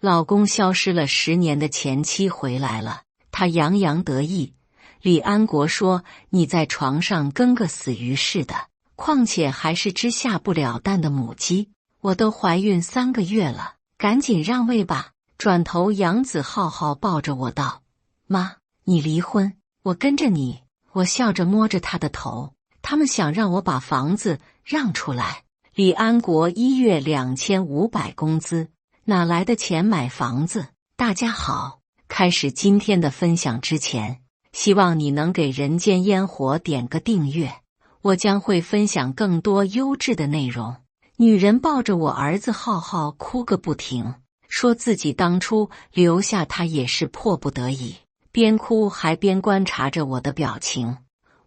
老公消失了10年的前妻回来了，她洋洋得意。李安国说：“你在床上跟个死鱼似的，况且还是只下不了蛋的母鸡。我都怀孕3个月了，赶紧让位吧。”转头，杨子浩浩抱着我道：“妈，你离婚，我跟着你。”我笑着摸着他的头，他们想让我把房子让出来。李安国1月2500工资，哪来的钱买房子？大家好，开始今天的分享之前，希望你能给人间烟火点个订阅，我将会分享更多优质的内容。女人抱着我儿子浩浩哭个不停，说自己当初留下他也是迫不得已，边哭还边观察着我的表情。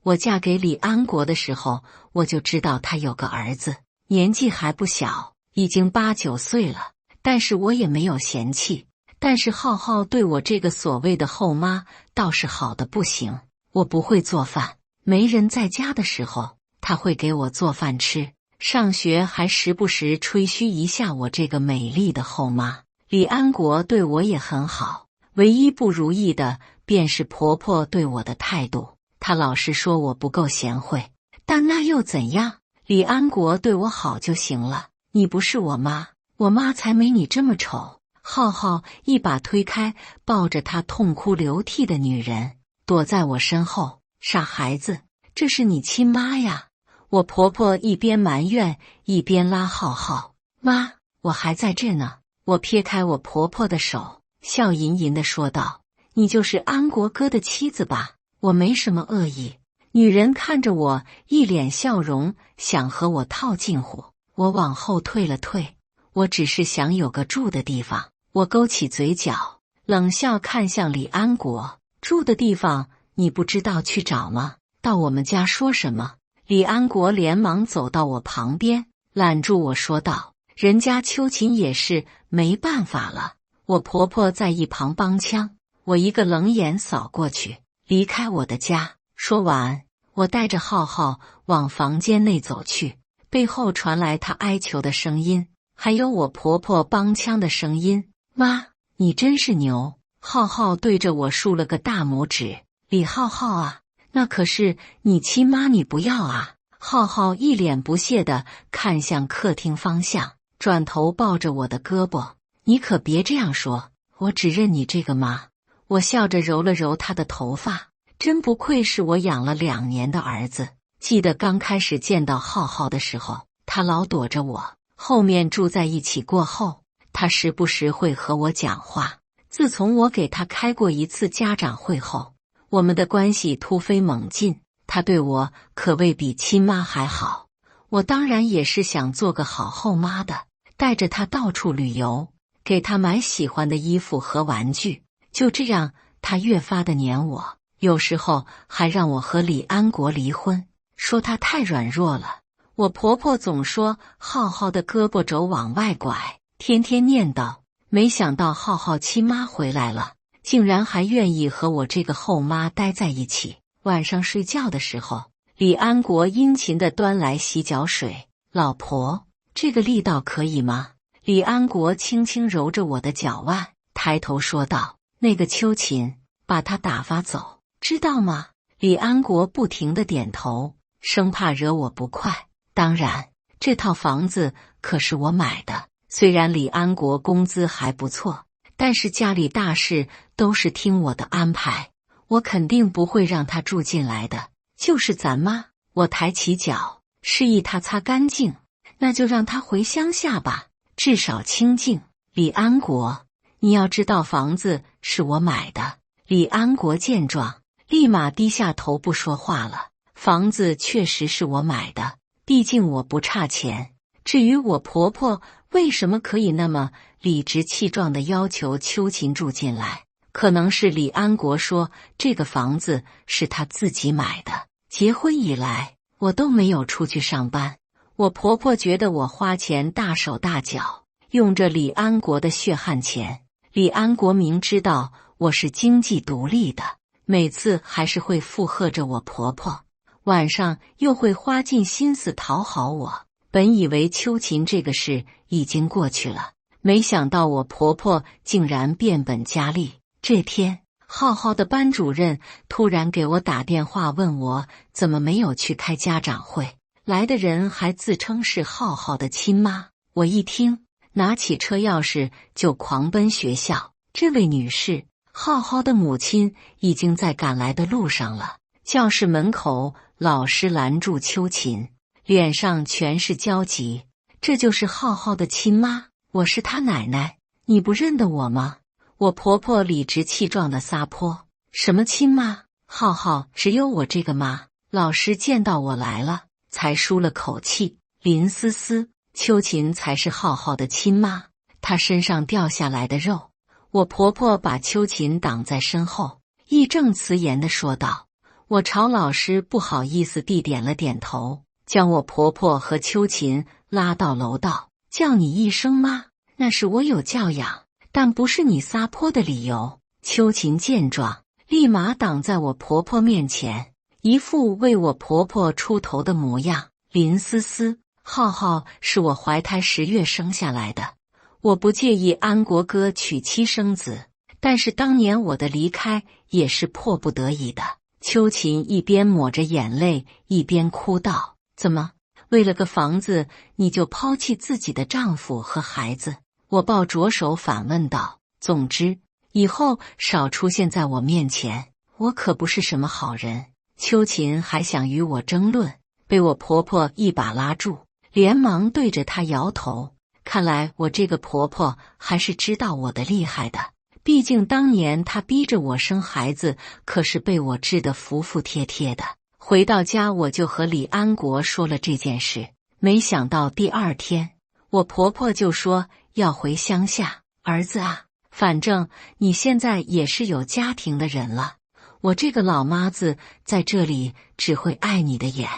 我嫁给李安国的时候，我就知道他有个儿子，年纪还不小，已经8、9岁了，但是我也没有嫌弃。但是浩浩对我这个所谓的后妈倒是好的不行。我不会做饭，没人在家的时候，他会给我做饭吃。上学还时不时吹嘘一下我这个美丽的后妈。李安国对我也很好，唯一不如意的便是婆婆对我的态度。她老是说我不够贤惠，但那又怎样？李安国对我好就行了。你不是我妈，我妈才没你这么丑。浩浩一把推开抱着他痛哭流涕的女人，躲在我身后。傻孩子，这是你亲妈呀！我婆婆一边埋怨一边拉浩浩。妈，我还在这呢。我撇开我婆婆的手，笑吟吟地说道：“你就是安国哥的妻子吧？我没什么恶意。”女人看着我，一脸笑容，想和我套近乎。我往后退了退，我只是想有个住的地方。我勾起嘴角，冷笑看向李安国：“住的地方你不知道去找吗？到我们家说什么？”李安国连忙走到我旁边，揽住我说道：“人家秋琴也是没办法了。”我婆婆在一旁帮腔，我一个冷眼扫过去，离开我的家。说完，我带着浩浩往房间内走去，背后传来她哀求的声音，还有我婆婆帮腔的声音：“妈，你真是牛！”浩浩对着我竖了个大拇指：“李浩浩啊，那可是你亲妈，你不要啊！”浩浩一脸不屑地看向客厅方向，转头抱着我的胳膊：“你可别这样说，我只认你这个妈。”我笑着揉了揉他的头发，真不愧是我养了2年的儿子。记得刚开始见到浩浩的时候，他老躲着我，后面住在一起过后，他时不时会和我讲话。自从我给他开过一次家长会后，我们的关系突飞猛进，他对我可谓比亲妈还好。我当然也是想做个好后妈的，带着他到处旅游，给他买喜欢的衣服和玩具。就这样，他越发的黏我，有时候还让我和李安国离婚，说他太软弱了。我婆婆总说浩浩的胳膊肘往外拐，天天念叨。没想到浩浩亲妈回来了，竟然还愿意和我这个后妈待在一起。晚上睡觉的时候，李安国殷勤地端来洗脚水：“老婆，这个力道可以吗？”李安国轻轻揉着我的脚腕，抬头说道：“那个秋琴，把他打发走，知道吗？”李安国不停地点头，生怕惹我不快。当然，这套房子可是我买的。虽然李安国工资还不错，但是家里大事都是听我的安排，我肯定不会让他住进来的。就是咱妈。我抬起脚，示意他擦干净。那就让他回乡下吧，至少清静。李安国，你要知道房子是我买的。李安国见状，立马低下头不说话了。房子确实是我买的，毕竟我不差钱。至于我婆婆为什么可以那么理直气壮地要求秋琴住进来，可能是李安国说这个房子是他自己买的。结婚以来，我都没有出去上班。我婆婆觉得我花钱大手大脚，用着李安国的血汗钱。李安国明知道我是经济独立的，每次还是会附和着我婆婆，晚上又会花尽心思讨好我。本以为秋琴这个事已经过去了，没想到我婆婆竟然变本加厉。这天，浩浩的班主任突然给我打电话，问我怎么没有去开家长会，来的人还自称是浩浩的亲妈。我一听，拿起车钥匙就狂奔学校。这位女士，浩浩的母亲已经在赶来的路上了。教室门口，老师拦住秋琴，脸上全是焦急。这就是浩浩的亲妈，我是他奶奶，你不认得我吗？我婆婆理直气壮的撒泼，什么亲妈？浩浩只有我这个妈。老师见到我来了，才舒了口气。林思思，秋琴才是浩浩的亲妈，她身上掉下来的肉。我婆婆把秋琴挡在身后，义正辞严地说道。我朝老师不好意思地点了点头，将我婆婆和秋琴拉到楼道，叫你一声妈，那是我有教养，但不是你撒泼的理由。秋琴见状，立马挡在我婆婆面前，一副为我婆婆出头的模样。林思思，浩浩是我怀胎10月生下来的，我不介意安国哥娶妻生子，但是当年我的离开也是迫不得已的。秋琴一边抹着眼泪，一边哭道：怎么，为了个房子，你就抛弃自己的丈夫和孩子？我抱着手反问道：总之，以后少出现在我面前，我可不是什么好人。秋琴还想与我争论，被我婆婆一把拉住，连忙对着她摇头。看来我这个婆婆还是知道我的厉害的，毕竟当年她逼着我生孩子，可是被我治得服服帖帖的。回到家，我就和李安国说了这件事，没想到第2天，我婆婆就说要回乡下。儿子啊，反正你现在也是有家庭的人了，我这个老妈子在这里只会碍你的眼。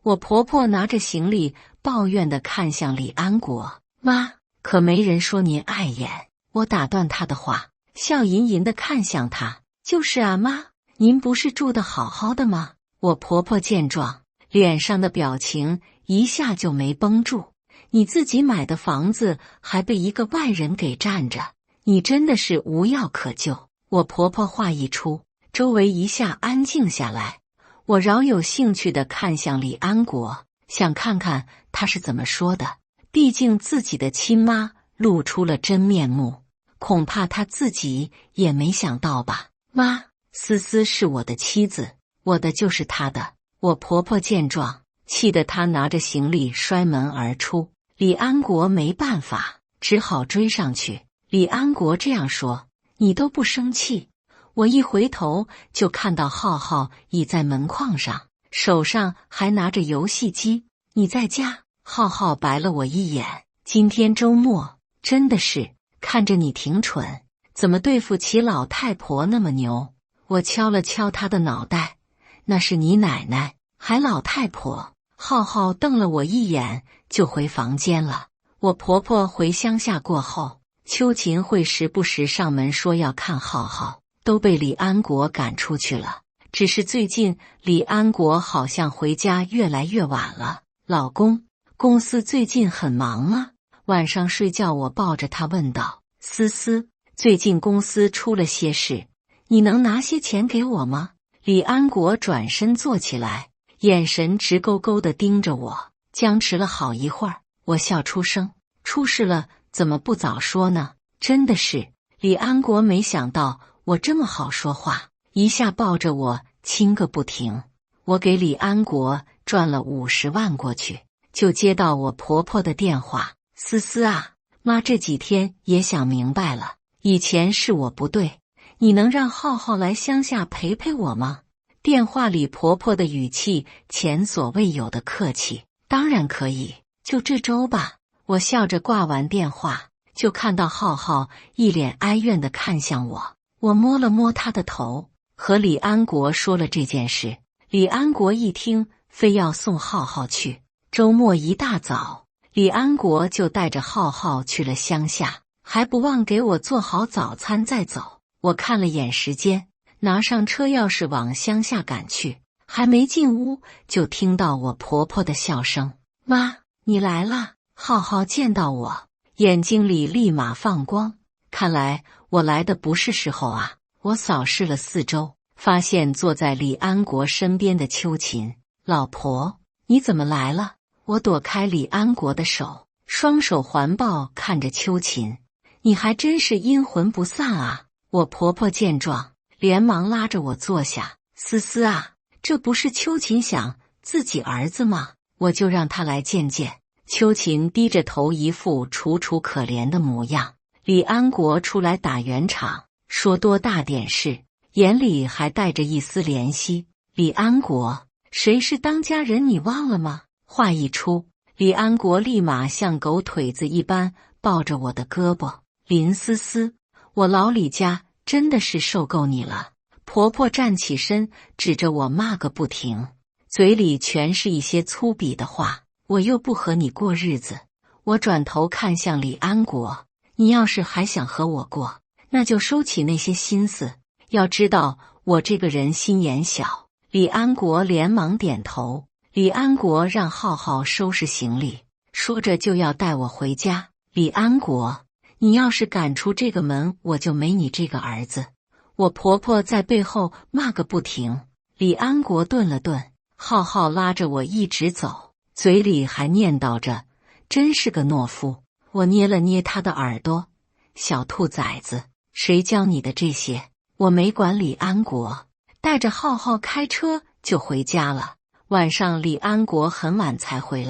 我婆婆拿着行李抱怨地看向李安国，妈，可没人说您碍眼。我打断她的话，笑吟吟地看向她，就是啊妈，您不是住得好好的吗？我婆婆见状，脸上的表情一下就没绷住。你自己买的房子还被一个外人给占着，你真的是无药可救。我婆婆话一出，周围一下安静下来。我饶有兴趣地看向李安国，想看看他是怎么说的。毕竟自己的亲妈露出了真面目，恐怕他自己也没想到吧。妈，思思是我的妻子，我的就是她的。我婆婆见状，气得她拿着行李摔门而出。李安国没办法，只好追上去。李安国这样说：你都不生气？我一回头就看到浩浩倚在门框上，手上还拿着游戏机。你在家？浩浩白了我一眼。今天周末，真的是看着你挺蠢，怎么对付起老太婆那么牛？我敲了敲他的脑袋，那是你奶奶，还老太婆。浩浩瞪了我一眼，就回房间了。我婆婆回乡下过后，秋琴会时不时上门说要看浩浩，都被李安国赶出去了。只是最近李安国好像回家越来越晚了。老公，公司最近很忙吗？晚上睡觉我抱着他问道。思思，最近公司出了些事，你能拿些钱给我吗？李安国转身坐起来，眼神直勾勾地盯着我，僵持了好一会儿。我笑出声，出事了怎么不早说呢？真的是。李安国没想到我这么好说话，一下抱着我亲个不停。我给李安国转了50万过去，就接到我婆婆的电话。思思啊，妈这几天也想明白了，以前是我不对，你能让浩浩来乡下陪陪我吗？电话里婆婆的语气前所未有的客气。当然可以，就这周吧。我笑着挂完电话，就看到浩浩一脸哀怨地看向我。我摸了摸他的头，和李安国说了这件事。李安国一听，非要送浩浩去。周末一大早，李安国就带着浩浩去了乡下，还不忘给我做好早餐再走。我看了眼时间，拿上车钥匙往乡下赶去。还没进屋，就听到我婆婆的笑声。妈，你来了。浩浩见到我，眼睛里立马放光。看来我来的不是时候啊！我扫视了四周，发现坐在李安国身边的秋琴。老婆，你怎么来了？我躲开李安国的手，双手环抱看着秋琴。你还真是阴魂不散啊！我婆婆见状，连忙拉着我坐下。思思啊，这不是秋琴想自己儿子吗？我就让他来见见。秋琴低着头，一副楚楚可怜的模样。李安国出来打圆场，说多大点事，眼里还带着一丝怜惜。李安国，谁是当家人你忘了吗？话一出，李安国立马像狗腿子一般抱着我的胳膊。林思思，我老李家真的是受够你了。婆婆站起身，指着我骂个不停，嘴里全是一些粗鄙的话。我又不和你过日子。我转头看向李安国，你要是还想和我过，那就收起那些心思。要知道我这个人心眼小。李安国连忙点头。李安国让浩浩收拾行李，说着就要带我回家。李安国，你要是赶出这个门，我就没你这个儿子。我婆婆在背后骂个不停。李安国顿了顿，浩浩拉着我一直走，嘴里还念叨着真是个懦夫。我捏了捏他的耳朵，小兔崽子，谁教你的这些？我没管李安国，带着浩浩开车就回家了。晚上李安国很晚才回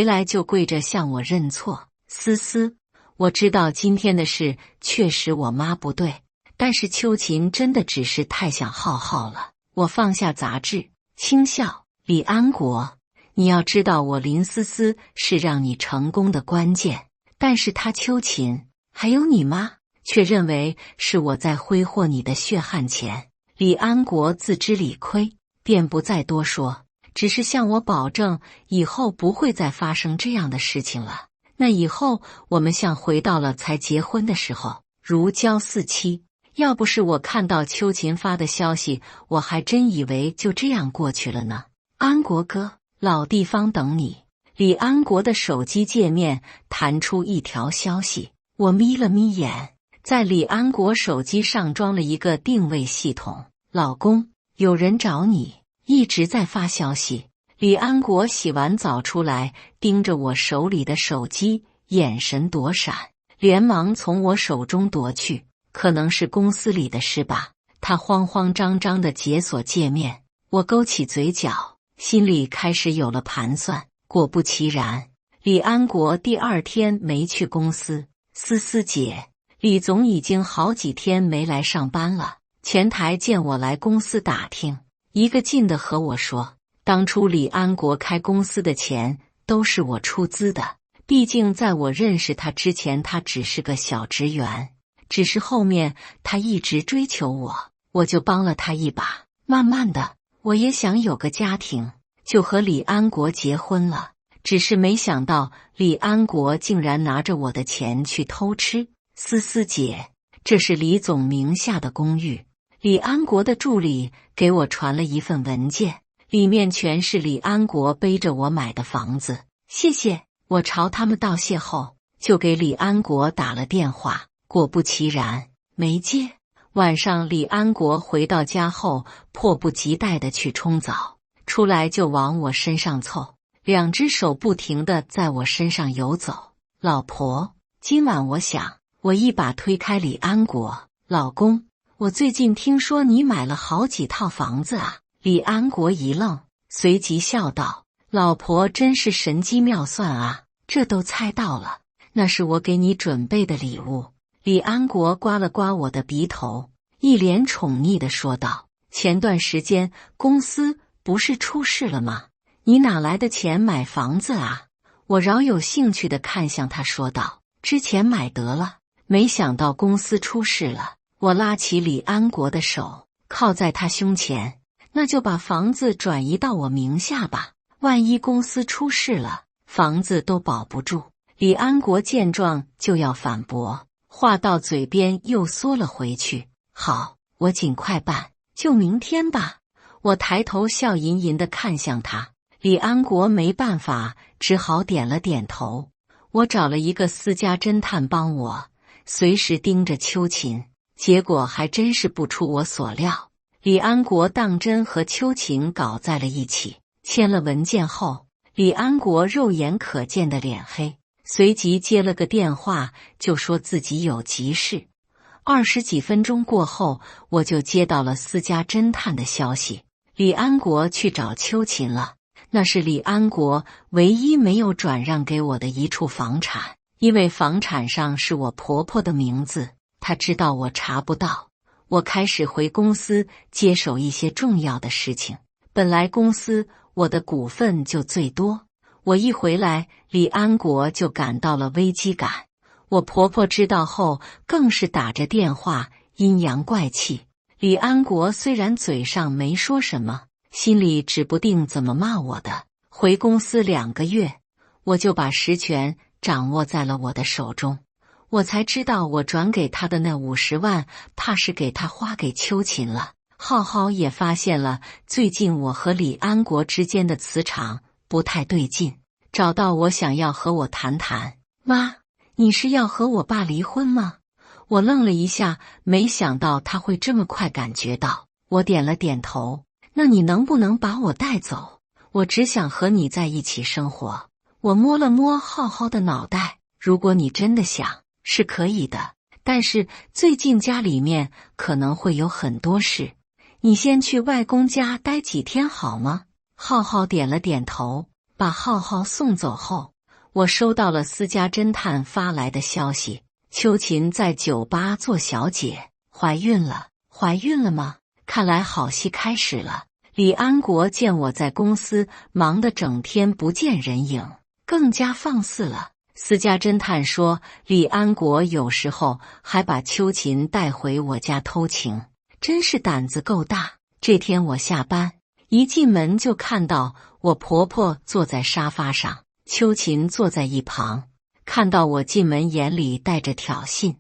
来就跪着向我认错。思思，我知道今天的事确实我妈不对，但是秋琴真的只是太想浩浩了。我放下杂志，轻笑。李安国，你要知道我林思思是让你成功的关键，但是他秋琴还有你妈却认为是我在挥霍你的血汗钱。李安国自知理亏，便不再多说，只是向我保证以后不会再发生这样的事情了。那以后我们像回到了才结婚的时候，如胶似漆。要不是我看到秋琴发的消息，我还真以为就这样过去了呢。安国哥，老地方等你。李安国的手机界面弹出一条消息，我眯了眯眼，在李安国手机上装了一个定位系统。老公，有人找你，一直在发消息。李安国洗完澡出来，盯着我手里的手机，眼神躲闪，连忙从我手中夺去。可能是公司里的事吧。他慌慌张张地解锁界面，我勾起嘴角，心里开始有了盘算。果不其然，李安国第二天没去公司。思思姐，李总已经好几天没来上班了。前台见我来公司打听，一个劲地和我说，当初李安国开公司的钱都是我出资的，毕竟在我认识他之前，他只是个小职员。只是后面他一直追求我，我就帮了他一把。慢慢的，我也想有个家庭，就和李安国结婚了。只是没想到李安国竟然拿着我的钱去偷吃。思思姐，这是李总名下的公寓。李安国的助理给我传了一份文件，里面全是李安国背着我买的房子。谢谢。我朝他们道谢后，就给李安国打了电话。果不其然，没接。晚上李安国回到家后，迫不及待地去冲澡，出来就往我身上凑，两只手不停地在我身上游走。老婆，今晚我想……我一把推开李安国，老公，我最近听说你买了好几套房子啊。李安国一愣，随即笑道，老婆真是神机妙算啊，这都猜到了，那是我给你准备的礼物。李安国刮了刮我的鼻头，一脸宠溺地说道，前段时间公司不是出事了吗？你哪来的钱买房子啊？我饶有兴趣地看向他说道，之前买得了，没想到公司出事了。我拉起李安国的手，靠在他胸前，那就把房子转移到我名下吧，万一公司出事了，房子都保不住。李安国见状就要反驳，话到嘴边又缩了回去。好，我尽快办，就明天吧。我抬头笑吟吟地看向他，李安国没办法，只好点了点头。我找了一个私家侦探帮我，随时盯着秋琴。结果还真是不出我所料，李安国当真和秋琴搞在了一起。签了文件后，李安国肉眼可见的脸黑，随即接了个电话，就说自己有急事。20几分钟过后，我就接到了私家侦探的消息，李安国去找秋琴了。那是李安国唯一没有转让给我的一处房产，因为房产上是我婆婆的名字，他知道我查不到。我开始回公司接手一些重要的事情。本来公司我的股份就最多，我一回来，李安国就感到了危机感。我婆婆知道后，更是打着电话阴阳怪气。李安国虽然嘴上没说什么，心里指不定怎么骂我的。回公司2个月，我就把实权掌握在了我的手中。我才知道我转给他的那50万，怕是给他花给秋琴了。浩浩也发现了最近我和李安国之间的磁场不太对劲，找到我想要和我谈谈。妈，你是要和我爸离婚吗？我愣了一下，没想到他会这么快感觉到。我点了点头。那你能不能把我带走？我只想和你在一起生活。我摸了摸浩浩的脑袋，如果你真的想，是可以的，但是最近家里面可能会有很多事，你先去外公家待几天好吗？浩浩点了点头。把浩浩送走后，我收到了私家侦探发来的消息，秋琴在酒吧做小姐，怀孕了。怀孕了吗？看来好戏开始了。李安国见我在公司忙得整天不见人影，更加放肆了。私家侦探说，李安国有时候还把秋琴带回我家偷情，真是胆子够大。这天我下班，一进门就看到我婆婆坐在沙发上，秋琴坐在一旁。看到我进门，眼里带着挑衅。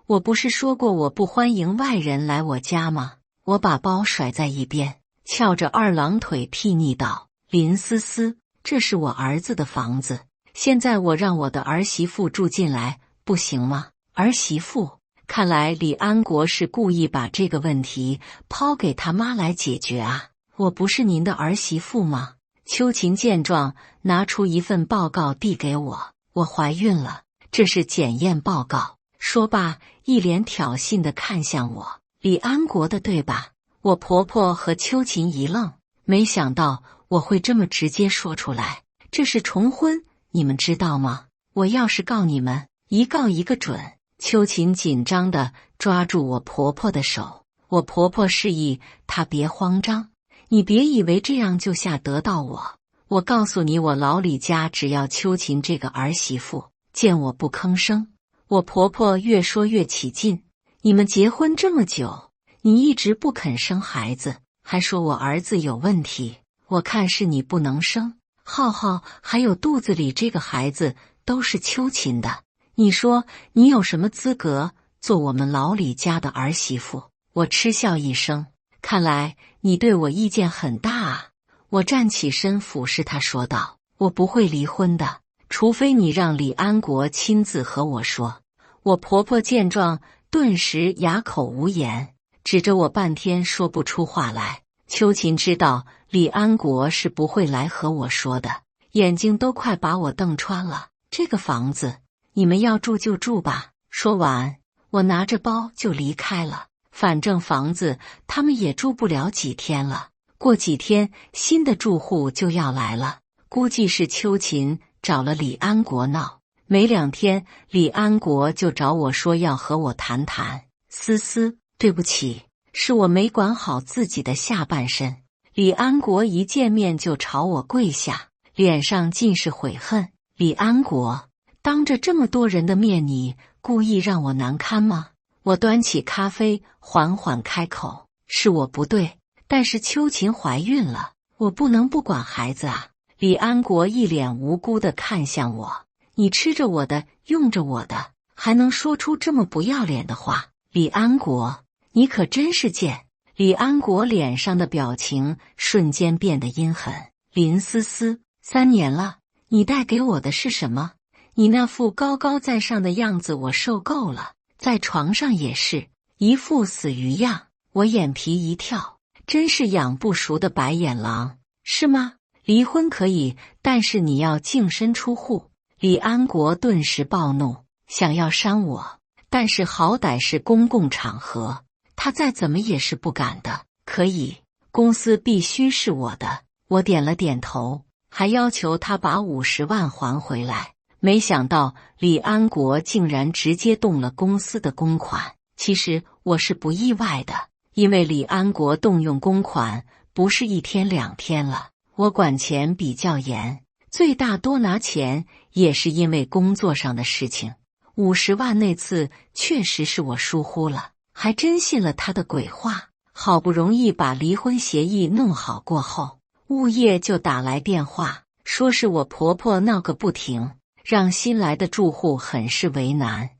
我不是说过我不欢迎外人来我家吗？我把包甩在一边，翘着2郎腿睥睨道：林思思，这是我儿子的房子，现在我让我的儿媳妇住进来，不行吗？儿媳妇？看来李安国是故意把这个问题抛给他妈来解决啊！我不是您的儿媳妇吗？秋琴见状，拿出一份报告递给我，我怀孕了，这是检验报告。说罢，一脸挑衅地看向我。李安国的对吧？我婆婆和秋琴一愣，没想到我会这么直接说出来。这是重婚，你们知道吗？我要是告你们，一告一个准。秋琴紧张地抓住我婆婆的手，我婆婆示意她别慌张，你别以为这样就下得到我。我告诉你，我老李家只要秋琴这个儿媳妇，见我不吭声。我婆婆越说越起劲，你们结婚这么久，你一直不肯生孩子，还说我儿子有问题，我看是你不能生。浩浩还有肚子里这个孩子都是秋琴的，你说你有什么资格做我们老李家的儿媳妇？我嗤笑一声，看来你对我意见很大啊。我站起身俯视他说道，我不会离婚的，除非你让李安国亲自和我说。我婆婆见状，顿时哑口无言，指着我半天说不出话来。秋琴知道李安国是不会来和我说的，眼睛都快把我瞪穿了。这个房子你们要住就住吧。说完，我拿着包就离开了。反正房子他们也住不了几天了，过几天新的住户就要来了，估计是秋琴找了李安国闹。没2天，李安国就找我说要和我谈谈。思思，对不起，是我没管好自己的下半身。李安国一见面就朝我跪下，脸上尽是悔恨。李安国，当着这么多人的面，你故意让我难堪吗？我端起咖啡，缓缓开口，是我不对，但是秋琴怀孕了，我不能不管孩子啊。李安国一脸无辜地看向我，你吃着我的，用着我的，还能说出这么不要脸的话？李安国，你可真是贱！李安国脸上的表情瞬间变得阴狠。林思思，3年了，你带给我的是什么？你那副高高在上的样子我受够了，在床上也是一副死鱼样。我眼皮一跳，真是养不熟的白眼狼，是吗？离婚可以，但是你要净身出户。李安国顿时暴怒，想要扇我，但是好歹是公共场合，他再怎么也是不敢的。可以，公司必须是我的。我点了点头，还要求他把50万还回来。没想到李安国竟然直接动了公司的公款。其实我是不意外的，因为李安国动用公款不是1天2天了。我管钱比较严，最大多拿钱也是因为工作上的事情。50万那次确实是我疏忽了，还真信了他的鬼话。好不容易把离婚协议弄好过后，物业就打来电话，说是我婆婆闹个不停，让新来的住户很是为难。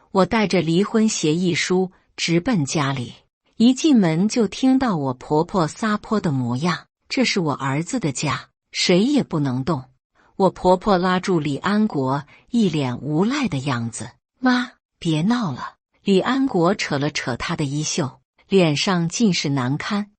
我带着离婚协议书直奔家里，一进门就听到我婆婆撒泼的模样。这是我儿子的家，谁也不能动。我婆婆拉住李安国，一脸无赖的样子。妈，别闹了。李安国扯了扯她的衣袖，脸上尽是难堪。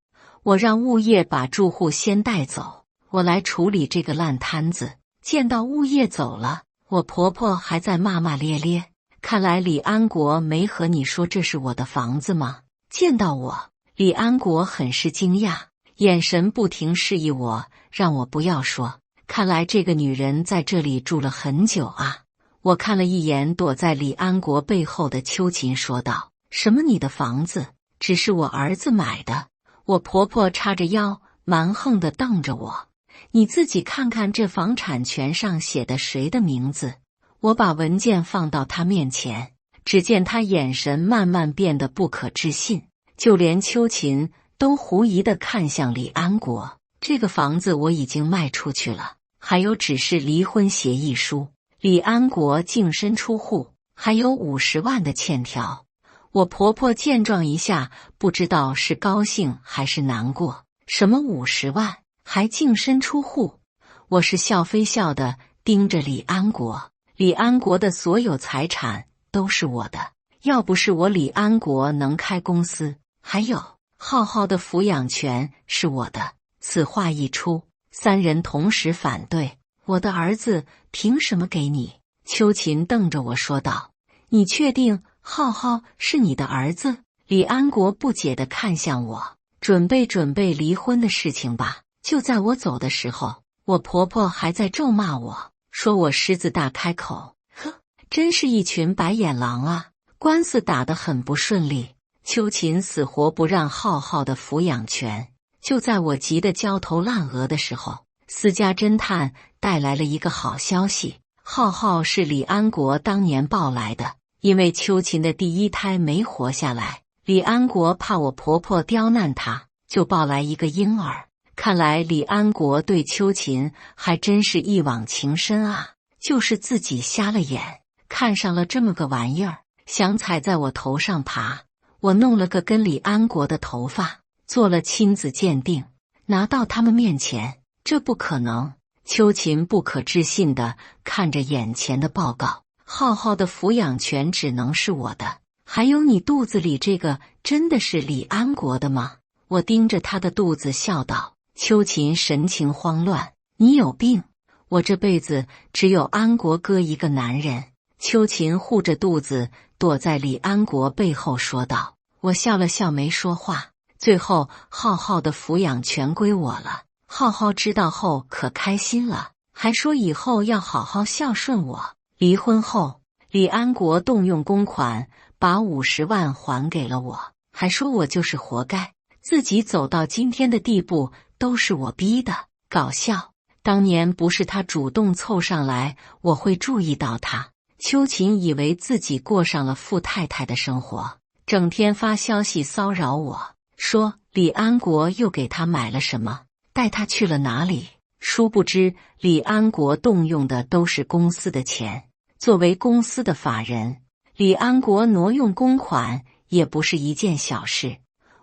我让物业把住户先带走，我来处理这个烂摊子。见到物业走了，我婆婆还在骂骂咧咧。看来李安国没和你说这是我的房子吗？见到我，李安国很是惊讶，眼神不停示意我，让我不要说。看来这个女人在这里住了很久啊。我看了一眼躲在李安国背后的秋琴，说道：什么你的房子？只是我儿子买的。我婆婆叉着腰，蛮横地瞪着我。你自己看看这房产权上写的谁的名字？我把文件放到她面前，只见她眼神慢慢变得不可置信，就连秋琴都狐疑地看向李安国。这个房子我已经卖出去了，还有只是离婚协议书，李安国净身出户，还有50万的欠条。我婆婆见状一下，不知道是高兴还是难过。什么50万，还净身出户？我是笑非笑的盯着李安国。李安国的所有财产都是我的，要不是我李安国能开公司，还有浩浩的抚养权是我的。此话一出，3人同时反对。我的儿子凭什么给你？秋琴瞪着我说道：你确定浩浩是你的儿子？李安国不解地看向我，准备离婚的事情吧。就在我走的时候，我婆婆还在咒骂我，说我狮子大开口。呵，真是一群白眼狼啊！官司打得很不顺利，秋琴死活不让浩浩的抚养权。就在我急得焦头烂额的时候，私家侦探带来了一个好消息：浩浩是李安国当年抱来的。因为秋琴的第1胎没活下来，李安国怕我婆婆刁难他，就抱来一个婴儿。看来李安国对秋琴还真是一往情深啊，就是自己瞎了眼，看上了这么个玩意儿，想踩在我头上爬。我弄了个跟李安国的头发，做了亲子鉴定，拿到他们面前。这不可能！秋琴不可置信地看着眼前的报告。浩浩的抚养权只能是我的，还有你肚子里这个真的是李安国的吗？我盯着他的肚子笑道。秋琴神情慌乱，你有病！我这辈子只有安国哥一个男人。秋琴护着肚子躲在李安国背后说道。我笑了笑没说话。最后浩浩的抚养权归我了，浩浩知道后可开心了，还说以后要好好孝顺我。离婚后，李安国动用公款把50万还给了我，还说我就是活该，自己走到今天的地步都是我逼的。搞笑，当年不是他主动凑上来，我会注意到他。秋琴以为自己过上了富太太的生活，整天发消息骚扰我，说李安国又给他买了什么，带他去了哪里。殊不知李安国动用的都是公司的钱，作为公司的法人，李安国挪用公款也不是一件小事。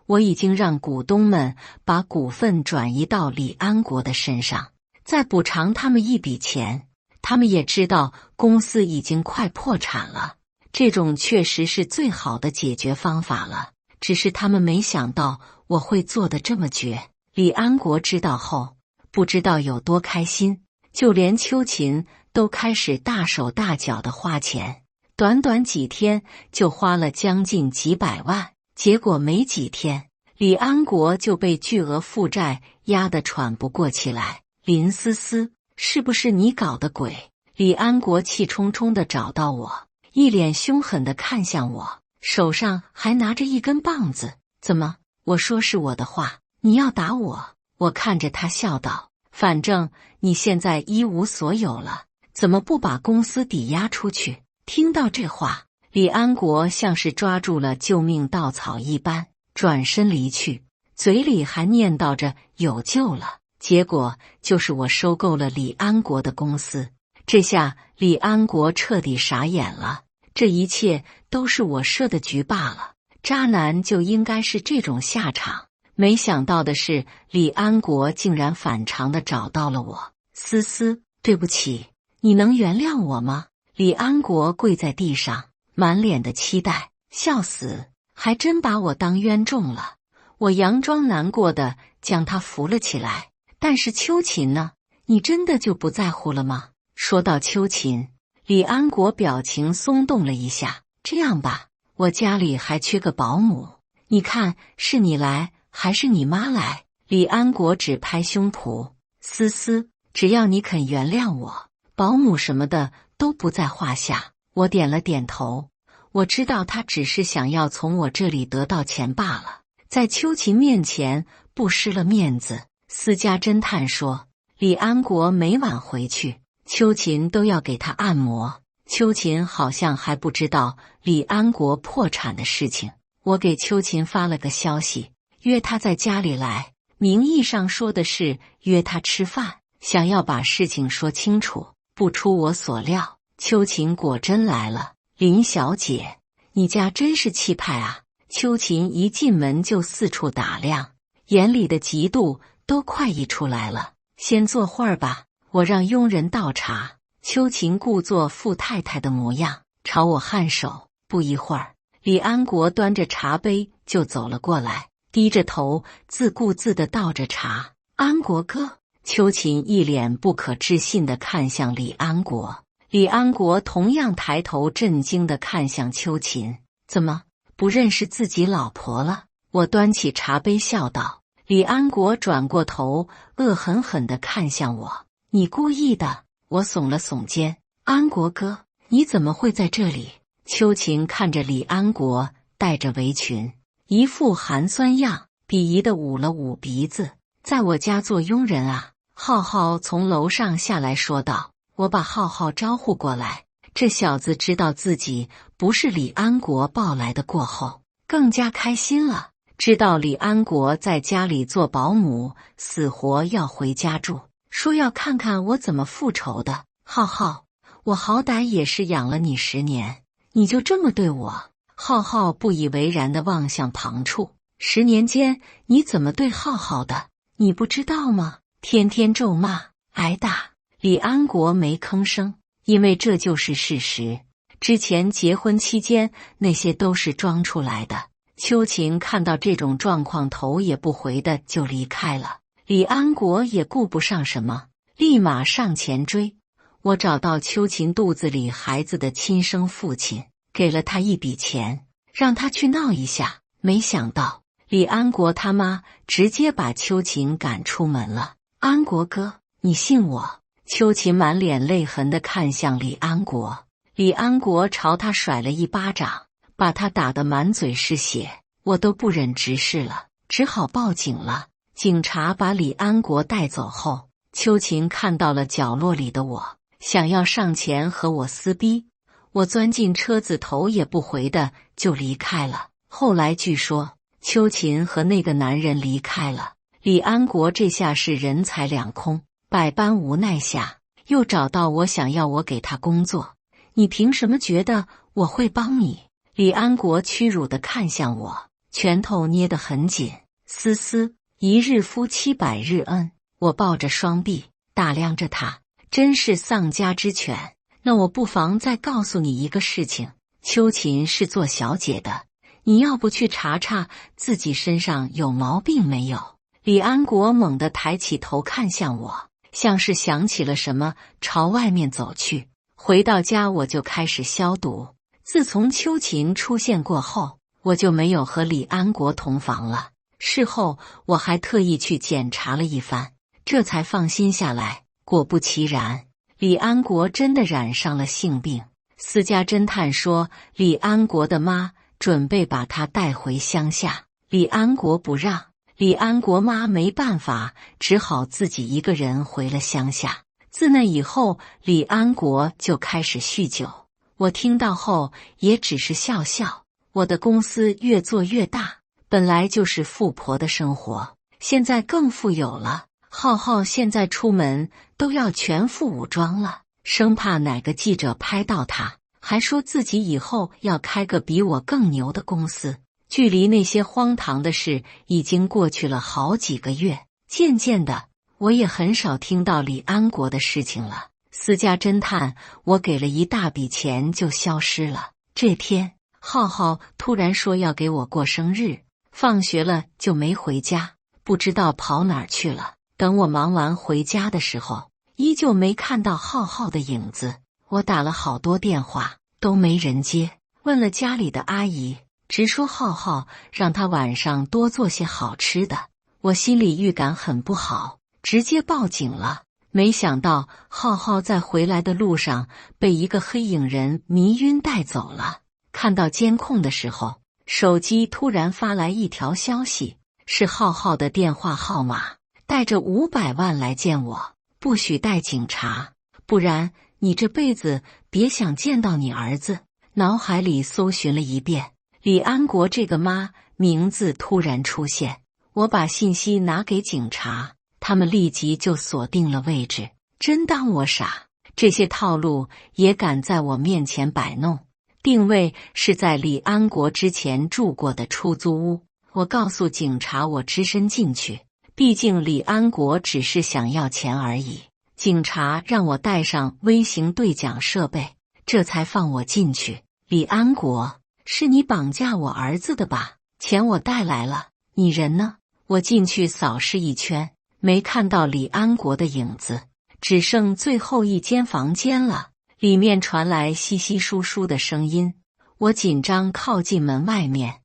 我已经让股东们把股份转移到李安国的身上，再补偿他们一笔钱。他们也知道公司已经快破产了，这种确实是最好的解决方法了。只是他们没想到我会做得这么绝。李安国知道后，不知道有多开心，就连秋琴都开始大手大脚的花钱，短短几天就花了将近几百万。结果没几天，李安国就被巨额负债压得喘不过气来。林思思，是不是你搞的鬼？李安国气冲冲地找到我，一脸凶狠地看向我，手上还拿着一根棒子。怎么？我说是我的话，你要打我？我看着他笑道，反正你现在一无所有了，怎么不把公司抵押出去？听到这话，李安国像是抓住了救命稻草一般，转身离去，嘴里还念叨着有救了。结果就是我收购了李安国的公司。这下李安国彻底傻眼了，这一切都是我设的局罢了，渣男就应该是这种下场。没想到的是，李安国竟然反常的找到了我。思思，对不起，你能原谅我吗？李安国跪在地上，满脸的期待，笑死，还真把我当冤种了。我佯装难过的将他扶了起来。但是秋琴呢？你真的就不在乎了吗？说到秋琴，李安国表情松动了一下。这样吧，我家里还缺个保姆，你看是你来还是你妈来？李安国只拍胸脯，思思，只要你肯原谅我，保姆什么的都不在话下。我点了点头，我知道他只是想要从我这里得到钱罢了，在秋琴面前不失了面子。私家侦探说，李安国每晚回去，秋琴都要给他按摩。秋琴好像还不知道李安国破产的事情。我给秋琴发了个消息，约他在家里来，名义上说的是约他吃饭，想要把事情说清楚。不出我所料，秋琴果真来了。林小姐，你家真是气派啊！秋琴一进门就四处打量，眼里的嫉妒都快溢出来了。先坐会儿吧，我让佣人倒茶。秋琴故作富太太的模样，朝我颔首。不一会儿，李安国端着茶杯就走了过来，低着头自顾自地倒着茶。安国哥，秋琴一脸不可置信地看向李安国，李安国同样抬头震惊地看向秋琴。怎么不认识自己老婆了？我端起茶杯笑道。李安国转过头，恶狠狠地看向我。你故意的。我耸了耸肩。安国哥，你怎么会在这里？秋琴看着李安国戴着围裙，一副寒酸样，鄙夷地捂了捂鼻子。在我家做佣人啊？浩浩从楼上下来说道。我把浩浩招呼过来，这小子知道自己不是李安国抱来的过后，更加开心了。知道李安国在家里做保姆，死活要回家住，说要看看我怎么复仇的。浩浩，我好歹也是养了你10年，你就这么对我？浩浩不以为然地望向旁处。10年间你怎么对浩浩的？你不知道吗？天天咒骂挨打。李安国没吭声，因为这就是事实。之前结婚期间那些都是装出来的。秋琴看到这种状况，头也不回的就离开了。李安国也顾不上什么，立马上前追。我找到秋琴肚子里孩子的亲生父亲，给了他一笔钱，让他去闹一下。没想到李安国他妈直接把秋琴赶出门了。安国哥，你信我？秋琴满脸泪痕的看向李安国，李安国朝他甩了一巴掌，把他打得满嘴是血。我都不忍直视了，只好报警了。警察把李安国带走后，秋琴看到了角落里的我，想要上前和我撕逼。我钻进车子，头也不回的就离开了。后来据说秋琴和那个男人离开了，李安国这下是人财两空，百般无奈下又找到我，想要我给他工作。你凭什么觉得我会帮你？李安国屈辱地看向我，拳头捏得很紧。思思，一日夫妻百日恩。我抱着双臂打量着他，真是丧家之犬。那我不妨再告诉你一个事情，秋琴是做小姐的，你要不去查查自己身上有毛病没有？李安国猛地抬起头看向我，像是想起了什么，朝外面走去。回到家我就开始消毒。自从秋琴出现过后，我就没有和李安国同房了。事后我还特意去检查了一番，这才放心下来。果不其然，李安国真的染上了性病。私家侦探说，李安国的妈准备把他带回乡下，李安国不让。李安国妈没办法，只好自己一个人回了乡下。自那以后，李安国就开始酗酒。我听到后也只是笑笑。我的公司越做越大，本来就是富婆的生活，现在更富有了。浩浩现在出门都要全副武装了，生怕哪个记者拍到他，还说自己以后要开个比我更牛的公司。距离那些荒唐的事已经过去了好几个月，渐渐的，我也很少听到李安国的事情了。私家侦探，我给了一大笔钱就消失了。这天，浩浩突然说要给我过生日，放学了就没回家，不知道跑哪儿去了。等我忙完回家的时候，依旧没看到浩浩的影子。我打了好多电话，都没人接，问了家里的阿姨，直说浩浩让他晚上多做些好吃的。我心里预感很不好，直接报警了。没想到浩浩在回来的路上被一个黑影人迷晕带走了。看到监控的时候，手机突然发来一条消息，是浩浩的电话号码，带着500万来见我，不许带警察，不然你这辈子别想见到你儿子。脑海里搜寻了一遍，李安国这个妈名字突然出现，我把信息拿给警察，他们立即就锁定了位置。真当我傻，这些套路也敢在我面前摆弄。定位是在李安国之前住过的出租屋，我告诉警察我只身进去，毕竟李安国只是想要钱而已。警察让我带上微型对讲设备，这才放我进去。李安国，是你绑架我儿子的吧？钱我带来了，你人呢？我进去扫视一圈，没看到李安国的影子，只剩最后一间房间了。里面传来稀稀疏疏的声音，我紧张靠近门外面。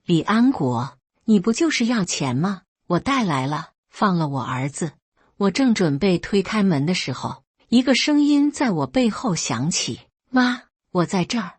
李安国，你不就是要钱吗？我带来了，放了我儿子。我正准备推开门的时候，一个声音在我背后响起：妈，我在这儿。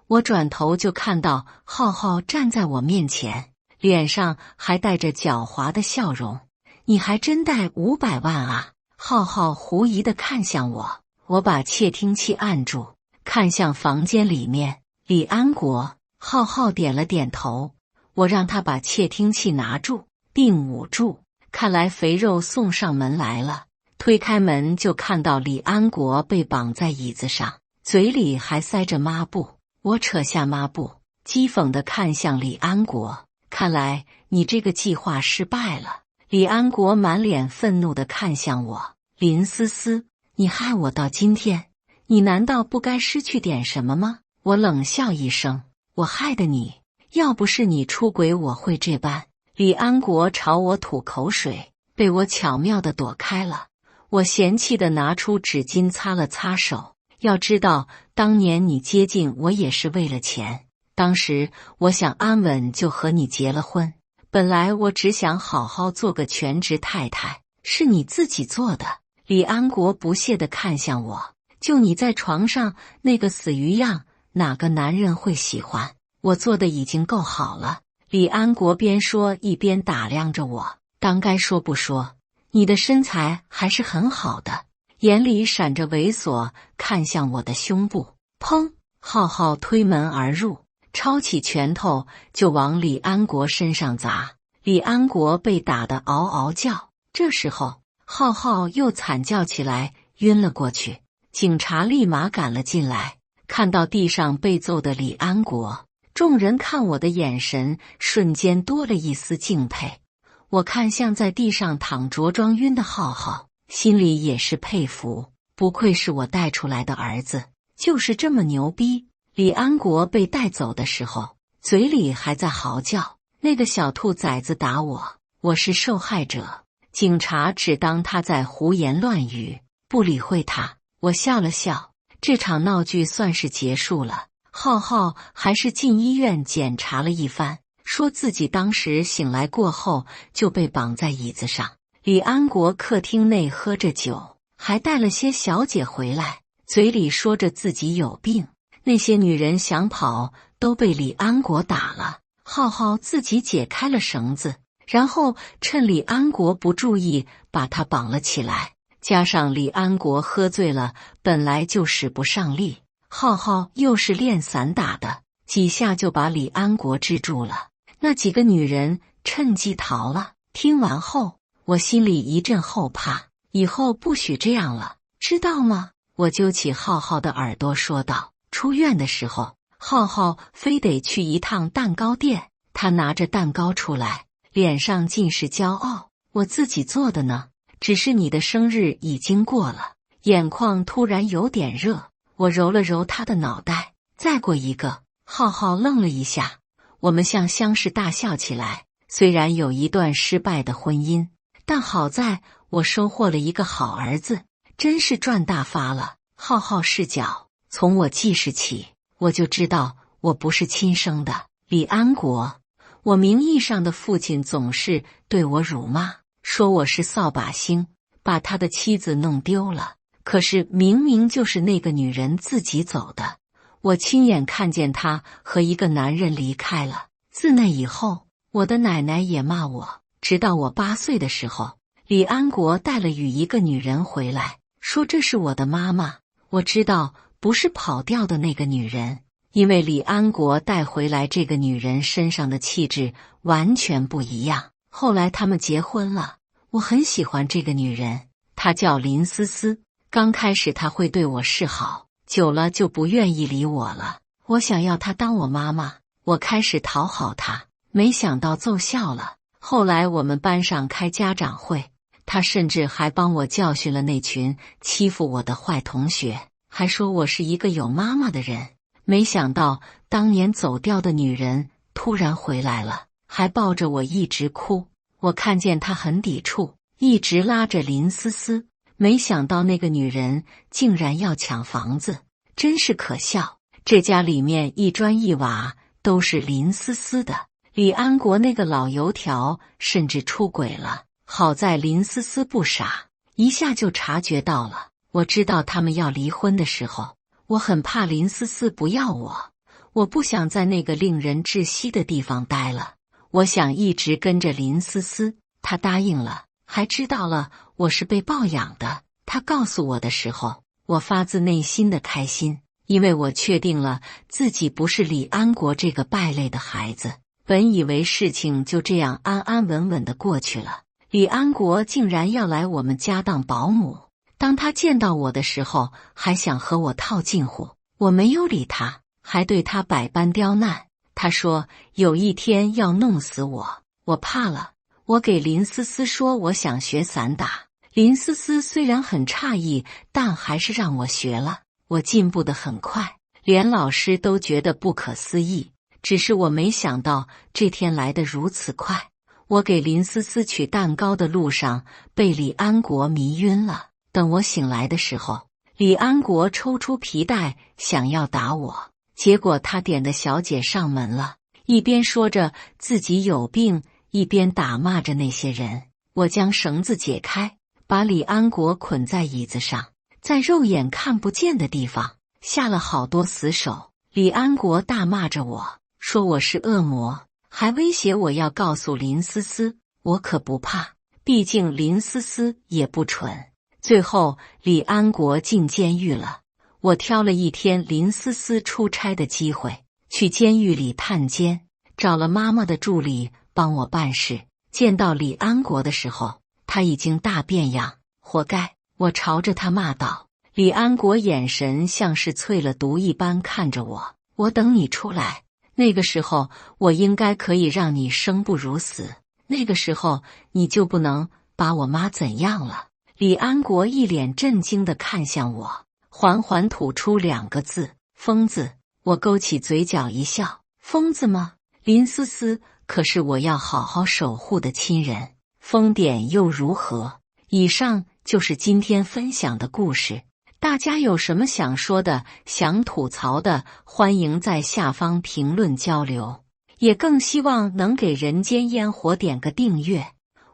我转头就看到浩浩站在我面前，脸上还带着狡猾的笑容。你还真带500万啊？浩浩狐疑地看向我。我把窃听器按住，看向房间里面。李安国，浩浩点了点头。我让他把窃听器拿住并捂住。看来肥肉送上门来了。推开门就看到李安国被绑在椅子上，嘴里还塞着抹布。我扯下抹布，讥讽地看向李安国。看来你这个计划失败了。李安国满脸愤怒地看向我。林思思，你害我到今天，你难道不该失去点什么吗？我冷笑一声，我害的你，要不是你出轨我会这般。李安国朝我吐口水，被我巧妙地躲开了。我嫌弃地拿出纸巾擦了擦手。要知道，当年你接近我也是为了钱，当时我想安稳就和你结了婚，本来我只想好好做个全职太太，是你自己做的。李安国不屑地看向我，就你在床上那个死鱼样，哪个男人会喜欢？我做的已经够好了。李安国边说一边打量着我，当该说不说，你的身材还是很好的，眼里闪着猥琐，看向我的胸部。砰！浩浩推门而入，抄起拳头就往李安国身上砸。李安国被打得嗷嗷叫，这时候浩浩又惨叫起来，晕了过去。警察立马赶了进来，看到地上被揍的李安国，众人看我的眼神瞬间多了一丝敬佩。我看向在地上躺着装晕的浩浩，心里也是佩服，不愧是我带出来的儿子，就是这么牛逼。李安国被带走的时候，嘴里还在嚎叫，那个小兔崽子打我，我是受害者。警察只当他在胡言乱语，不理会他。我笑了笑，这场闹剧算是结束了。浩浩还是进医院检查了一番，说自己当时醒来过后就被绑在椅子上。李安国客厅内喝着酒，还带了些小姐回来，嘴里说着自己有病。那些女人想跑都被李安国打了。浩浩自己解开了绳子，然后趁李安国不注意把他绑了起来。加上李安国喝醉了，本来就使不上力，浩浩又是练散打的，几下就把李安国制住了。那几个女人趁机逃了。听完后，我心里一阵后怕，以后不许这样了，知道吗？我揪起浩浩的耳朵说道。出院的时候，浩浩非得去一趟蛋糕店，他拿着蛋糕出来，脸上尽是骄傲。我自己做的呢，只是你的生日已经过了。眼眶突然有点热，我揉了揉他的脑袋。再过一个。浩浩愣了一下，我们像相视大笑起来。虽然有一段失败的婚姻，但好在我收获了一个好儿子，真是赚大发了。浩浩视角，从我记事起，我就知道我不是亲生的。李安国，我名义上的父亲总是对我辱骂，说我是扫把星，把他的妻子弄丢了。可是明明就是那个女人自己走的，我亲眼看见她和一个男人离开了。自那以后，我的奶奶也骂我，直到我8岁的时候，李安国带了与一个女人回来，说这是我的妈妈。我知道不是跑掉的那个女人，因为李安国带回来这个女人身上的气质完全不一样。后来他们结婚了，我很喜欢这个女人，她叫林思思。刚开始她会对我示好，久了就不愿意理我了。我想要她当我妈妈，我开始讨好她，没想到奏效了。后来我们班上开家长会，她甚至还帮我教训了那群欺负我的坏同学，还说我是一个有妈妈的人。没想到当年走掉的女人突然回来了，还抱着我一直哭。我看见她很抵触，一直拉着林思思，没想到那个女人竟然要抢房子，真是可笑。这家里面一砖一瓦都是林思思的。李安国那个老油条甚至出轨了，好在林思思不傻，一下就察觉到了。我知道他们要离婚的时候，我很怕林思思不要我，我不想在那个令人窒息的地方待了，我想一直跟着林思思。她答应了，还知道了我是被抱养的。她告诉我的时候，我发自内心的开心，因为我确定了自己不是李安国这个败类的孩子。本以为事情就这样安安稳稳的过去了，李安国竟然要来我们家当保姆。当他见到我的时候，还想和我套近乎，我没有理他，还对他百般刁难。他说有一天要弄死我，我怕了。我给林思思说我想学散打，林思思虽然很诧异，但还是让我学了。我进步得很快，连老师都觉得不可思议。只是我没想到这天来得如此快。我给林思思取蛋糕的路上，被李安国迷晕了。等我醒来的时候，李安国抽出皮带想要打我，结果他点的小姐上门了，一边说着自己有病，一边打骂着那些人。我将绳子解开，把李安国捆在椅子上，在肉眼看不见的地方下了好多死手。李安国大骂着我，说我是恶魔，还威胁我要告诉林思思。我可不怕，毕竟林思思也不蠢。最后李安国进监狱了，我挑了一天林思思出差的机会，去监狱里探监，找了妈妈的助理帮我办事。见到李安国的时候，他已经大变样，活该！我朝着他骂道。李安国眼神像是淬了毒一般看着我，我等你出来，那个时候我应该可以让你生不如死，那个时候你就不能把我妈怎样了。李安国一脸震惊地看向我，缓缓吐出2个字：疯子。我勾起嘴角一笑，疯子吗？林思思，可是我要好好守护的亲人，疯点又如何？以上就是今天分享的故事，大家有什么想说的、想吐槽的，欢迎在下方评论交流，也更希望能给人间烟火点个订阅，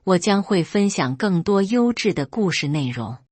我将会分享更多优质的故事内容。